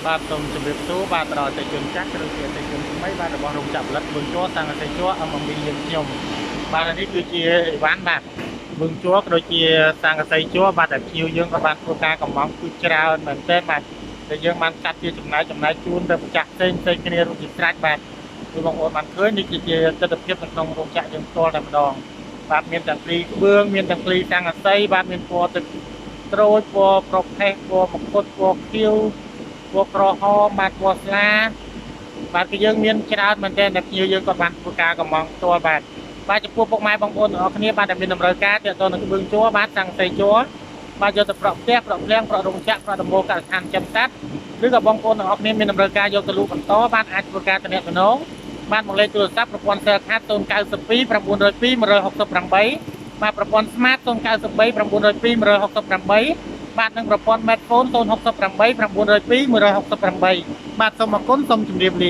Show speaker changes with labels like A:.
A: បាទសូមជម្រាបសួរបាទដល់អតិថិជនចាស់ឬជាអតិថិជនថ្មីបាទរបស់រោងចក្រផលិតបឹងជ័រសាំងអតិថិជនអមមីយើងខ្ញុំបាទនេះគឺជាអីវ៉ាន់បាទបឹងជ័រក៏ដូចជាសាំងអតិថិជនបាទតែភ្ញៀវយើងក៏បានធ្វើការកំងគឺច្រើនមែនទែនបាទដែលយើងបានកាត់ជាចំណាយជូនទៅម្ចាស់ផ្សេងគ្នារួមជាស្រេចបាទគឺបងប្អូនបានឃើញនេះគឺជាទស្សនវិជ្ជានៅក្នុងរោងចក្រយើងផ្ទាល់តែម្ដងបាទមានទាំងព្រីក្បឿងមានទាំងព្រីសាំងអតិបាទមានពណ៌ទឹកក្រូចពណ៌ប្រផេះពណ៌មកុដពណ៌ខៀវពណ៌ក្រហមបាទពណ៌ស្លាបាទគឺយើងមានច្រើនមែនទែនតែភ្ញៀវយើងក៏បានធ្វើការកំងផ្ទាល់បាទចំពោះពុកម៉ែបងប្អូនទាំងអស់គ្នាបាទដែលមានតម្រូវការទាក់ទងនឹងក្បឿងជ័របាទសាំងសីជ័របាទយកទៅប្រក់ផ្ទះប្រក់ភ្លាំងប្រក់រោងចក្រប្រក់ដំបូលកសិដ្ឋានចំតាត់ឬក៏បងប្អូនទាំងអស់គ្នាមានតម្រូវការយកទៅលក់បន្តបាទអាចធ្វើការទំនាក់ទំនងបាទមកលេខទូរស័ព្ទប្រព័ន្ធ Cell Card 092 902 168បាទប្រព័ន្ធ Smart 093 902 168បាទនិងប្រព័ន្ធ Smartphone 068 902 168បាទសូមអរគុណសូមជម្រាបលា